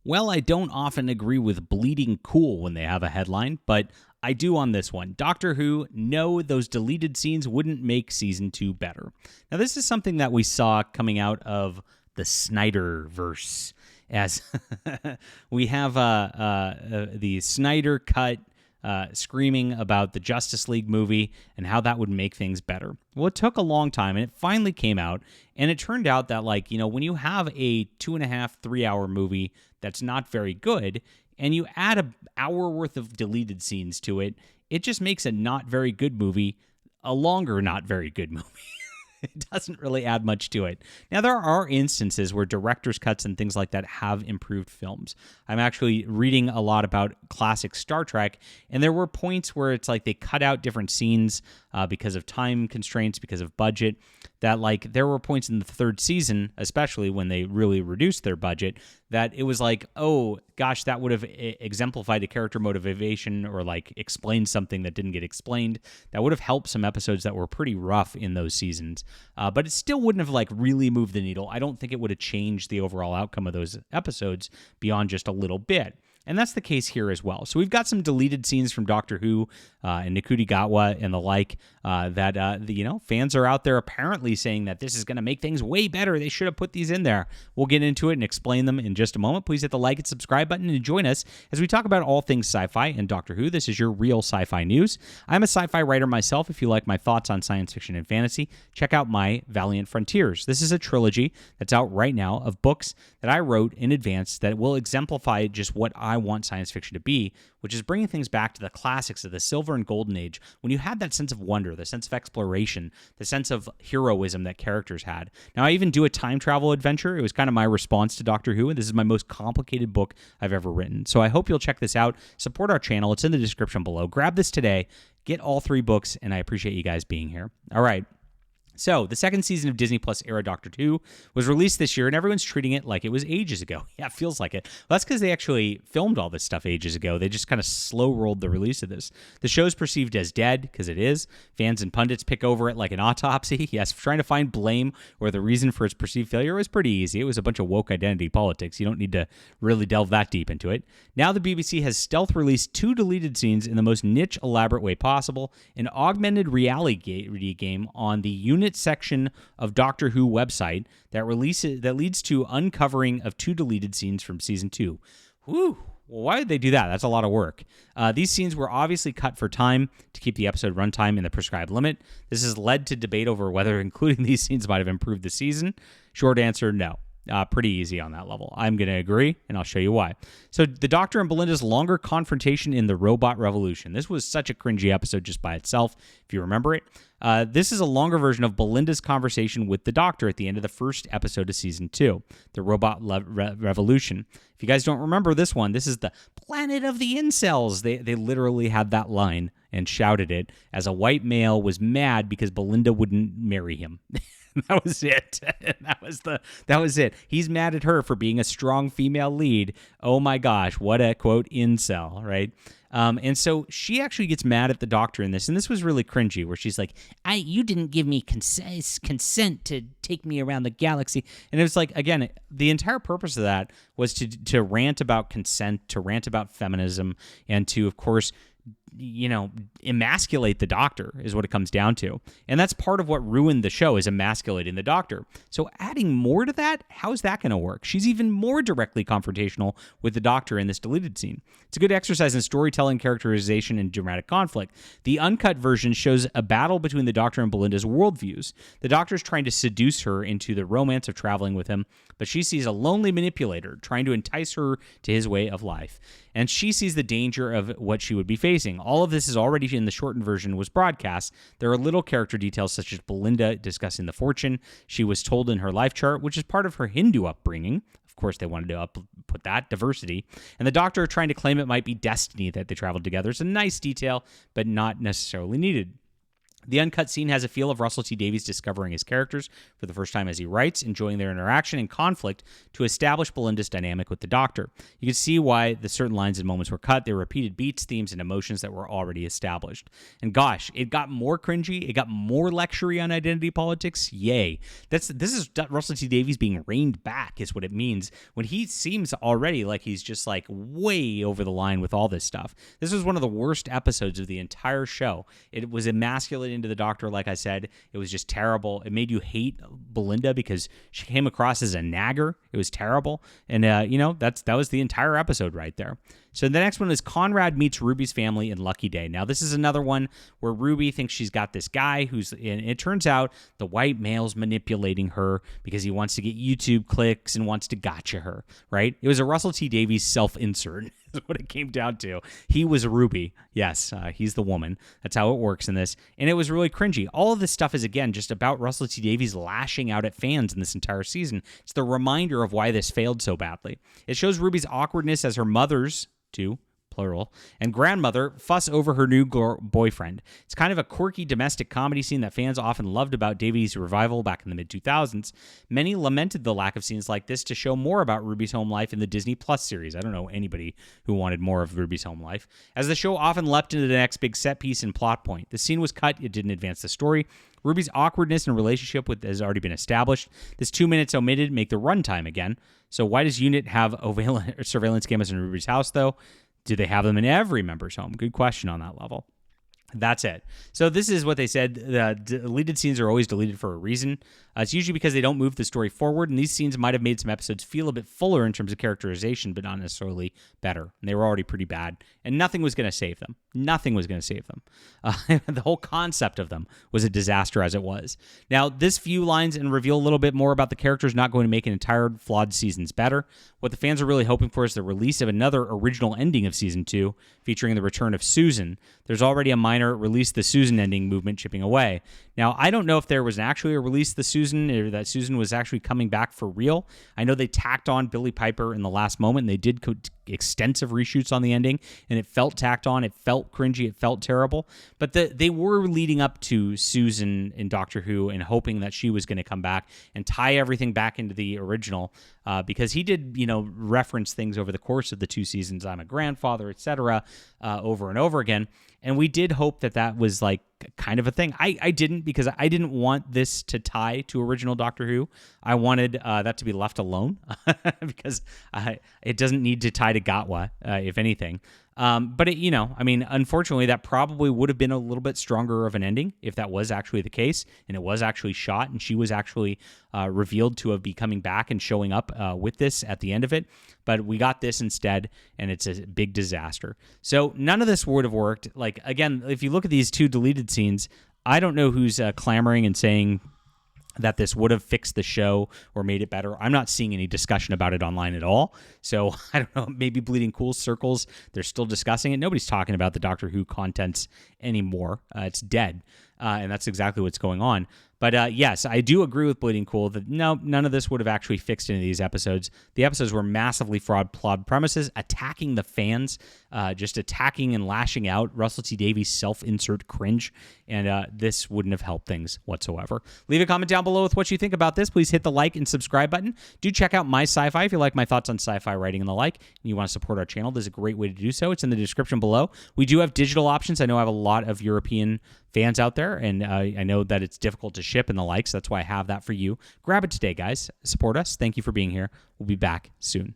Well, I don't often agree with bleeding cool when they have a headline, but I do on this one. Doctor Who, no, those deleted scenes wouldn't make season 2 better. Now, this is something that we saw coming out of the Snyderverse, as we have the Snyder cut screaming about the Justice League movie and how that would make things better. Well, it took a long time, and it finally came out, and it turned out that, when you have a 2.5, 3-hour movie that's not very good, and you add an hour worth of deleted scenes to it, it just makes a not very good movie a longer not very good movie. It doesn't really add much to it. Now, there are instances where director's cuts and things like that have improved films. I'm actually reading a lot about classic Star Trek, and there were points where it's like they cut out different scenes because of time constraints, because of budget, that there were points in the third season, especially when they really reduced their budget, that it was like, oh gosh, that would have exemplified a character motivation or explained something that didn't get explained. That would have helped some episodes that were pretty rough in those seasons. But it still wouldn't have really moved the needle. I don't think it would have changed the overall outcome of those episodes beyond just a little bit. And that's the case here as well. So we've got some deleted scenes from Doctor Who and Nikuti Gatwa and the like that fans are out there apparently saying that this is going to make things way better. They should have put these in there. We'll get into it and explain them in just a moment. Please hit the like and subscribe button and join us as we talk about all things sci-fi and Doctor Who. This is your real sci-fi news. I'm a sci-fi writer myself. If you like my thoughts on science fiction and fantasy, check out my Valiant Frontiers. This is a trilogy that's out right now of books that I wrote in advance that will exemplify just what I want science fiction to be, which is bringing things back to the classics of the Silver and Golden Age, when you had that sense of wonder, the sense of exploration, the sense of heroism that characters had. Now, I even do a time travel adventure. It was kind of my response to Doctor Who, and this is my most complicated book I've ever written. So I hope you'll check this out. Support our channel. It's in the description below. Grab this today. Get all 3 books, and I appreciate you guys being here. All right. So, the second season of Disney Plus era Doctor Who was released this year, and everyone's treating it like it was ages ago. Yeah, it feels like it. Well, that's because they actually filmed all this stuff ages ago. They just kind of slow-rolled the release of this. The show's perceived as dead, because it is. Fans and pundits pick over it like an autopsy. Yes, trying to find blame or the reason for its perceived failure was pretty easy. It was a bunch of woke identity politics. You don't need to really delve that deep into it. Now the BBC has stealth-released 2 deleted scenes in the most niche, elaborate way possible, an augmented reality game on the Unit section of Doctor Who website that leads to uncovering of 2 deleted scenes from season 2. Whew. Well, why did they do that? That's a lot of work. These scenes were obviously cut for time to keep the episode runtime in the prescribed limit. This has led to debate over whether including these scenes might have improved the season. Short answer, no. Pretty easy on that level. I'm going to agree, and I'll show you why. So the Doctor and Belinda's longer confrontation in the Robot Revolution. This was such a cringy episode just by itself, if you remember it. This is a longer version of Belinda's conversation with the Doctor at the end of the first episode of Season 2, the Robot Revolution. If you guys don't remember this one, this is the planet of the incels. They literally had that line and shouted it as a white male was mad because Belinda wouldn't marry him. That was it. That was it. He's mad at her for being a strong female lead. Oh my gosh, what a quote incel, right? And so she actually gets mad at the Doctor in this, and this was really cringy, where she's like, you didn't give me consent to take me around the galaxy. And it was like, again, the entire purpose of that was to rant about consent, to rant about feminism, and to, of course, emasculate the Doctor is what it comes down to. And that's part of what ruined the show, is emasculating the Doctor. So adding more to that, how's that going to work? She's even more directly confrontational with the Doctor in this deleted scene. It's a good exercise in storytelling, characterization, and dramatic conflict. The uncut version shows a battle between the Doctor and Belinda's worldviews. The Doctor's trying to seduce her into the romance of traveling with him, but she sees a lonely manipulator trying to entice her to his way of life. And she sees the danger of what she would be facing. All of this is already in the shortened version was broadcast. There are little character details such as Belinda discussing the fortune she was told in her life chart, which is part of her Hindu upbringing. Of course, they wanted to put that diversity. And the Doctor trying to claim it might be destiny that they traveled together. It's a nice detail, but not necessarily needed. The uncut scene has a feel of Russell T Davies discovering his characters for the first time as he writes, enjoying their interaction and conflict to establish Belinda's dynamic with the Doctor. You can see why the certain lines and moments were cut. They were repeated beats, themes, and emotions that were already established. And gosh, it got more cringy. It got more lectury on identity politics. Yay. This is Russell T Davies being reined back is what it means when he seems already like he's just like way over the line with all this stuff. This was one of the worst episodes of the entire show. It was emasculating to the Doctor, like I said. It was just terrible. It made you hate Belinda because she came across as a nagger. It was terrible. And, that was the entire episode right there. So the next one is Conrad meets Ruby's family in Lucky Day. Now, this is another one where Ruby thinks she's got this guy and it turns out the white male's manipulating her because he wants to get YouTube clicks and wants to gotcha her, right? It was a Russell T Davies self-insert is what it came down to. He was Ruby. Yes, he's the woman. That's how it works in this. And it was really cringy. All of this stuff is, again, just about Russell T Davies lashing out at fans in this entire season. It's the reminder of why this failed so badly. It shows Ruby's awkwardness as her mother's, two, plural, and grandmother fuss over her new boyfriend. It's kind of a quirky domestic comedy scene that fans often loved about Davies' revival back in the mid-2000s. Many lamented the lack of scenes like this to show more about Ruby's home life in the Disney Plus series. I don't know anybody who wanted more of Ruby's home life. As the show often leapt into the next big set piece and plot point. The scene was cut. It didn't advance the story. Ruby's awkwardness and relationship has already been established. This 2 minutes omitted make the runtime again. So why does UNIT have surveillance cameras in Ruby's house, though? Do they have them in every member's home? Good question on that level. That's it. So this is what they said. The deleted scenes are always deleted for a reason. It's usually because they don't move the story forward, and these scenes might have made some episodes feel a bit fuller in terms of characterization, but not necessarily better. And they were already pretty bad, and nothing was going to save them. Nothing was going to save them. The whole concept of them was a disaster as it was. Now, this few lines and reveal a little bit more about the characters not going to make an entire flawed seasons better. What the fans are really hoping for is the release of another original ending of Season 2, featuring the return of Susan. There's already a minor release the Susan ending movement chipping away. Now, I don't know if there was actually a release the Susan, or that Susan was actually coming back for real. I know they tacked on Billie Piper in the last moment, and they did extensive reshoots on the ending, and it felt tacked on, it felt cringy, it felt terrible. But they were leading up to Susan in Doctor Who and hoping that she was going to come back and tie everything back into the original, because he did, reference things over the course of the 2 seasons. I'm a grandfather, etc., over and over again. And we did hope that was like kind of a thing. I didn't, because I didn't want this to tie to original Doctor Who. I wanted that to be left alone because it doesn't need to tie to Gatwa, if anything. But unfortunately, that probably would have been a little bit stronger of an ending if that was actually the case, and it was actually shot, and she was actually revealed to be coming back and showing up with this at the end of it. But we got this instead, and it's a big disaster. So none of this would have worked. Like, again, if you look at these 2 deleted scenes, I don't know who's clamoring and saying that this would have fixed the show or made it better. I'm not seeing any discussion about it online at all. So I don't know, maybe Bleeding Cool circles, they're still discussing it. Nobody's talking about the Doctor Who contents anymore. It's dead. And that's exactly what's going on. But yes, I do agree with Bleeding Cool that no, none of this would have actually fixed any of these episodes. The episodes were massively flawed premises, attacking the fans, just attacking and lashing out Russell T Davies' self-insert cringe, and this wouldn't have helped things whatsoever. Leave a comment down below with what you think about this. Please hit the like and subscribe button. Do check out my sci-fi if you like my thoughts on sci-fi writing and the like, and you want to support our channel. There's a great way to do so. It's in the description below. We do have digital options. I know I have a lot of European fans out there, and I know that it's difficult to ship and the like, so that's why I have that for you. Grab it today, guys. Support us. Thank you for being here. We'll be back soon.